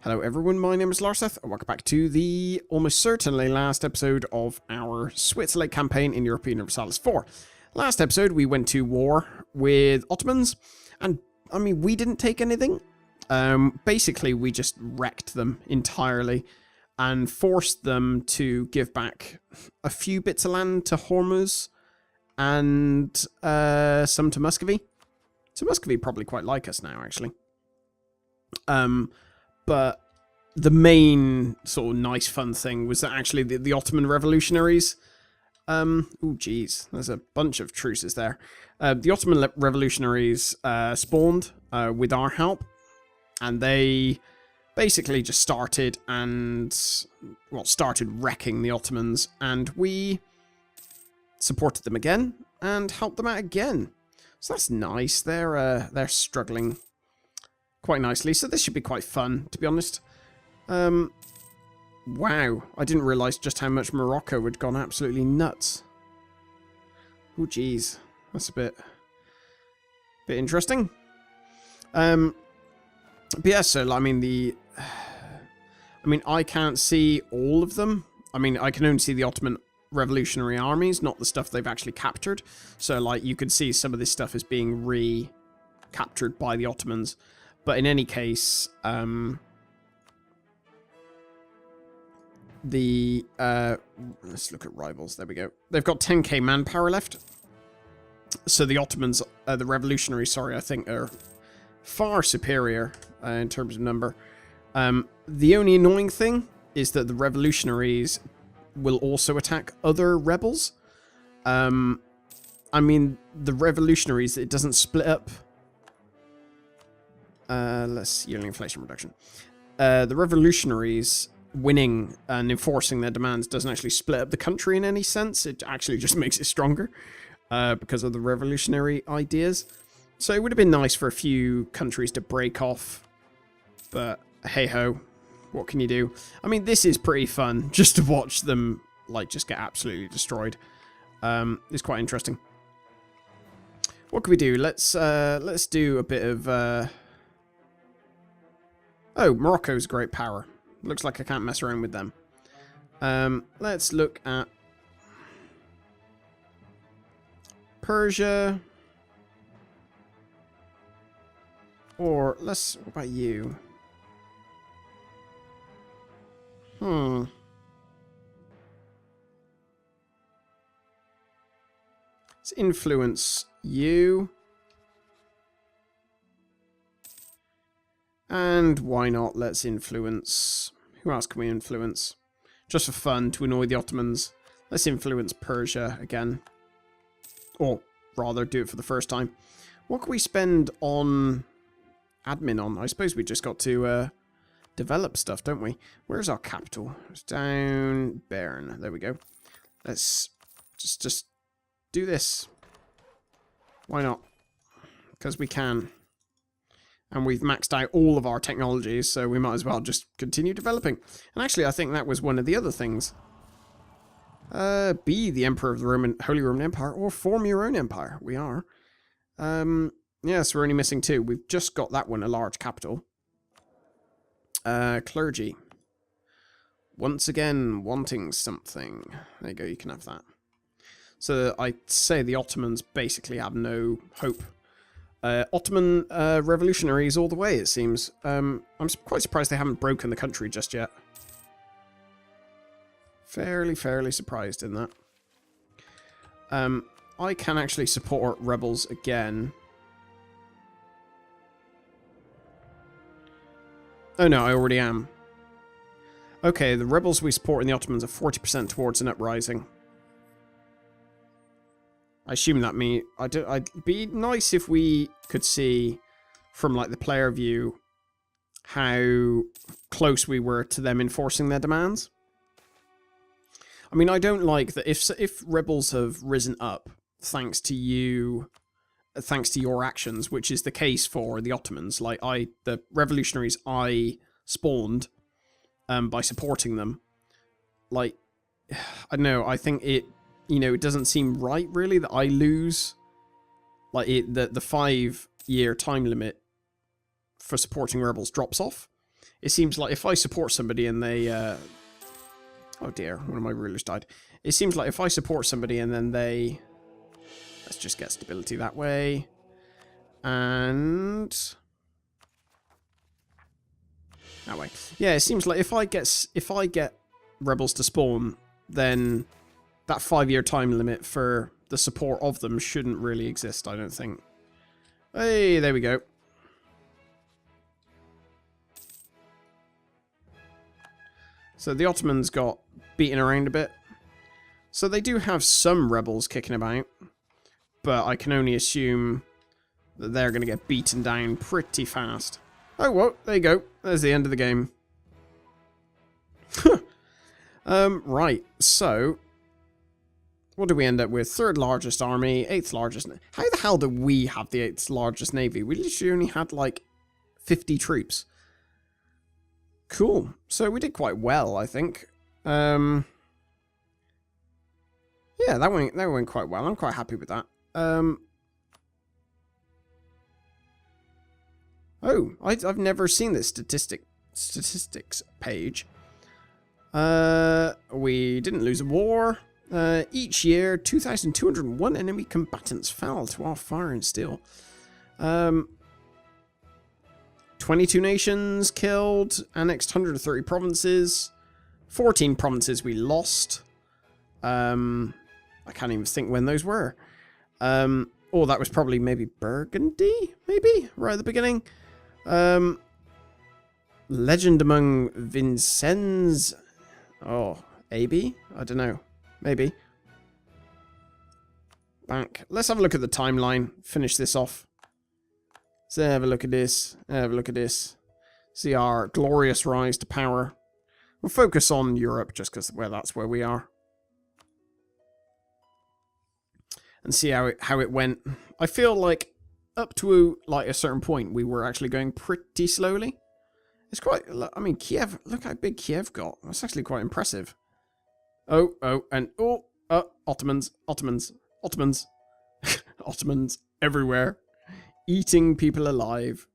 Hello everyone, my name is Larseth, and welcome back to the almost certainly last episode of our Switzerlake campaign in Europa Universalis 4. Last episode we went to war with Ottomans, and I mean we didn't take anything. Basically we just wrecked them entirely and forced them to give back a few bits of land to Hormuz and some to Muscovy. So Muscovy probably quite like us now actually. But the main sort of nice fun thing was that actually the Ottoman revolutionaries, oh geez, there's a bunch of truces there. The Ottoman revolutionaries spawned with our help, and they basically just started wrecking the Ottomans, and we supported them again and helped them out again. So that's nice. They're struggling quite nicely, so this should be quite fun, to be honest. Wow, I didn't realise just how much Morocco had gone absolutely nuts. Oh geez, that's a bit interesting. But yeah, so I mean I can't see all of them. I mean, I can only see the Ottoman revolutionary armies, not the stuff they've actually captured. So like you could see some of this stuff is being recaptured by the Ottomans. But in any case, let's look at rivals. There we go. They've got 10k manpower left. So the Ottomans, the revolutionaries, sorry, I think are far superior in terms of number. The only annoying thing is that the revolutionaries will also attack other rebels. I mean, the revolutionaries, it doesn't split up. Less yearly inflation reduction. The revolutionaries winning and enforcing their demands doesn't actually split up the country in any sense. It actually just makes it stronger because of the revolutionary ideas. So it would have been nice for a few countries to break off, but hey ho, what can you do? I mean, this is pretty fun just to watch them like just get absolutely destroyed. It's quite interesting. What can we do? Let's do a bit of oh, Morocco's great power. Looks like I can't mess around with them. Let's look at Persia. Or what about you? Let's influence you. And why not? Let's influence... Who else can we influence? Just for fun, to annoy the Ottomans. Let's influence Persia again. Or, rather, do it for the first time. What can we spend on admin on? I suppose we just got to develop stuff, don't we? Where's our capital? It's down Bern. There we go. Let's just do this. Why not? Because we can. And we've maxed out all of our technologies, so we might as well just continue developing. And actually, I think that was one of the other things. Be the Emperor of the Holy Roman Empire, or form your own empire. We are. Yeah, so we're only missing 2. We've just got that one, a large capital. Clergy. Once again, wanting something. There you go, you can have that. So I'd say the Ottomans basically have no hope. Ottoman revolutionaries all the way, it seems. I'm quite surprised they haven't broken the country just yet. Fairly surprised in that. I can actually support rebels again. Oh no, I already am. Okay, the rebels we support in the Ottomans are 40% towards an uprising. I assume that I'd be nice if we could see from like the player view how close we were to them enforcing their demands. I mean, I don't like that if rebels have risen up thanks to your actions, which is the case for the Ottomans. Like the revolutionaries I spawned by supporting them. Like, I don't know, I think it doesn't seem right, really, that I lose, like, the 5-year time limit for supporting rebels drops off. It seems like if I support somebody and they... oh dear, one of my rulers died. It seems like if I support somebody and then they... Let's just get stability that way. And... that way. Yeah, it seems like if I get rebels to spawn, then that 5-year time limit for the support of them shouldn't really exist, I don't think. Hey, there we go. So the Ottomans got beaten around a bit. So they do have some rebels kicking about, but I can only assume that they're going to get beaten down pretty fast. Oh, well, there you go. There's the end of the game. Right, so... what do we end up with? 3rd largest army, 8th largest... How the hell do we have the 8th largest navy? We literally only had, like, 50 troops. Cool. So we did quite well, I think. Yeah, that went quite well. I'm quite happy with that. Oh, I've never seen this statistics page. We didn't lose a war. Each year, 2,201 enemy combatants fell to our fire and steel. 22 nations killed, annexed 130 provinces. 14 provinces we lost. I can't even think when those were. Oh, that was probably maybe Burgundy, maybe? Right at the beginning. Legend among Vincennes. Oh, AB? I don't know. Maybe. Back. Let's have a look at the timeline. Finish this off. Let's have a look at this. Have a look at this. See our glorious rise to power. We'll focus on Europe just because that's where we are. And see how it went. I feel like up to like a certain point we were actually going pretty slowly. It's quite, I mean, Kiev, look how big Kiev got. That's actually quite impressive. Ottomans. Ottomans everywhere. Eating people alive.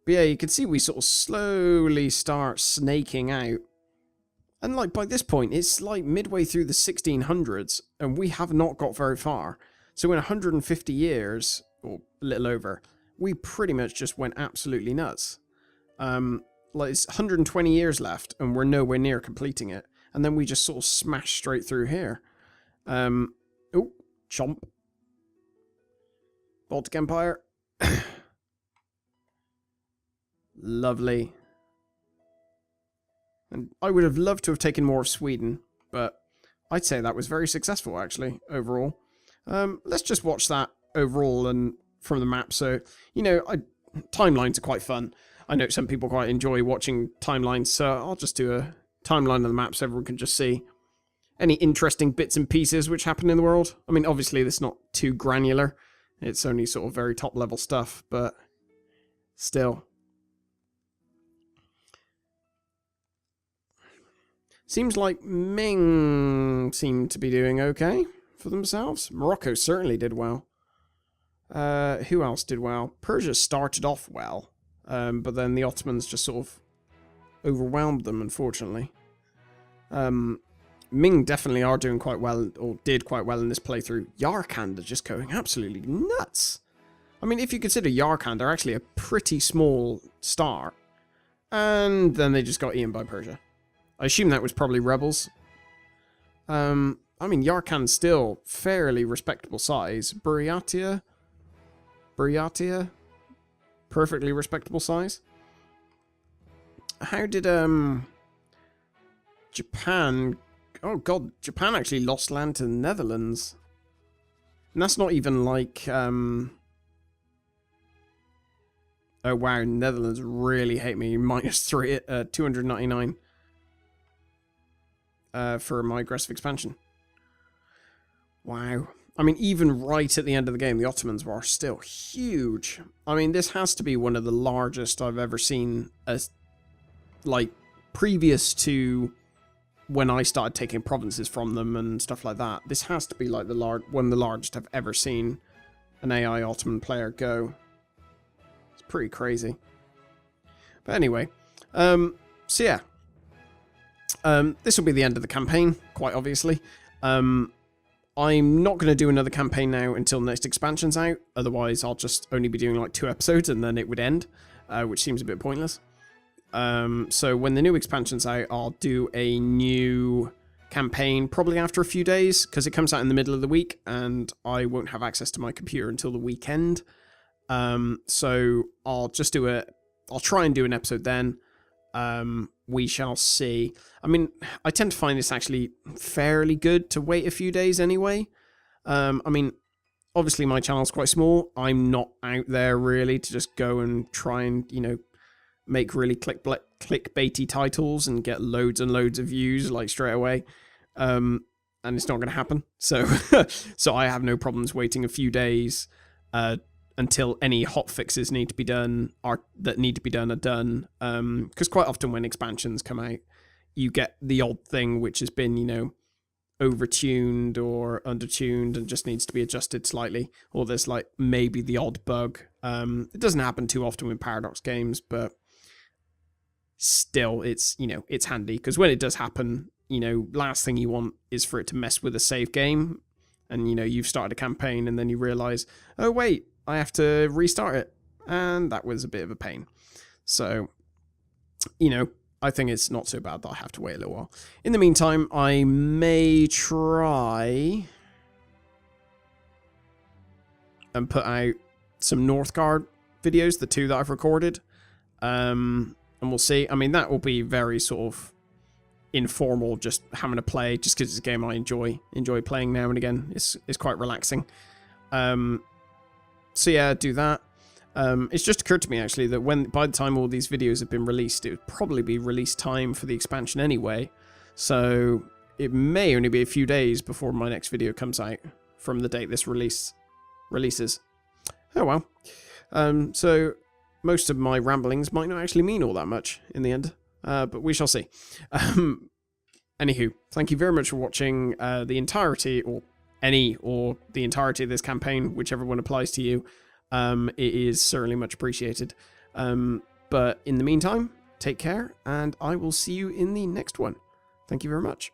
But yeah, you can see we sort of slowly start snaking out. And like by this point, it's like midway through the 1600s, and we have not got very far. So in 150 years, or a little over, we pretty much just went absolutely nuts. Like it's 120 years left, and we're nowhere near completing it. And then we just sort of smash straight through here. Oh, chomp. Baltic Empire. Lovely. And I would have loved to have taken more of Sweden, but I'd say that was very successful, actually, overall. Let's just watch that overall and from the map. So, you know, timelines are quite fun. I know some people quite enjoy watching timelines, so I'll just do a timeline of the map so everyone can just see any interesting bits and pieces which happen in the world. I mean, obviously, this is not too granular. It's only sort of very top-level stuff, but still. Seems like Ming seemed to be doing okay for themselves. Morocco certainly did well. Who else did well? Persia started off well, but then the Ottomans just sort of overwhelmed them, unfortunately. Ming definitely are doing quite well, or did quite well in this playthrough. Yarkand are just going absolutely nuts. I mean, if you consider Yarkand, they're actually a pretty small star. And then they just got eaten by Persia. I assume that was probably rebels. I mean, Yarkand's still fairly respectable size. Buryatia? Perfectly respectable size. How did, Japan... Oh, God, Japan actually lost land to the Netherlands. And that's not even like, Oh, wow, Netherlands really hate me. -3 at 299. For my aggressive expansion. Wow. I mean, even right at the end of the game, the Ottomans were still huge. I mean, this has to be one of the largest I've ever seen, as like, previous to when I started taking provinces from them and stuff like that. This has to be like one of the largest I've ever seen an AI Ottoman player go. It's pretty crazy. But anyway, So yeah, this will be the end of the campaign, quite obviously. I'm not going to do another campaign now until the next expansion's out. Otherwise, I'll just only be doing like 2 episodes and then it would end, which seems a bit pointless. So when the new expansion's out, I'll do a new campaign probably after a few days, because it comes out in the middle of the week and I won't have access to my computer until the weekend. So I'll try and do an episode then. We shall see. I mean, I tend to find this actually fairly good to wait a few days anyway. I mean, obviously my channel's quite small. I'm not out there really to just go and try and, you know, make really clickbaity titles and get loads and loads of views like straight away. And it's not going to happen. So, so I have no problems waiting a few days, until any hot fixes need to be done are done. Because quite often when expansions come out, you get the odd thing which has been, you know, overtuned or undertuned and just needs to be adjusted slightly, or there's like maybe the odd bug. It doesn't happen too often with Paradox games, but still, it's, you know, it's handy, because when it does happen, you know, last thing you want is for it to mess with a save game, and, you know, you've started a campaign and then you realize, oh wait, I have to restart it, and that was a bit of a pain. So, you know, I think it's not so bad that I have to wait a little while. In the meantime, I may try and put out some Northgard videos, the 2 that I've recorded, and we'll see. I mean, that will be very sort of informal, just having to play, just because it's a game I enjoy playing now and again. It's quite relaxing. So yeah, do that. It's just occurred to me actually that by the time all these videos have been released, it would probably be release time for the expansion anyway. So it may only be a few days before my next video comes out from the date this releases. Oh well. So most of my ramblings might not actually mean all that much in the end, but we shall see. Anywho, thank you very much for watching the entirety, or the entirety of this campaign, whichever one applies to you. It is certainly much appreciated. But in the meantime, take care, and I will see you in the next one. Thank you very much.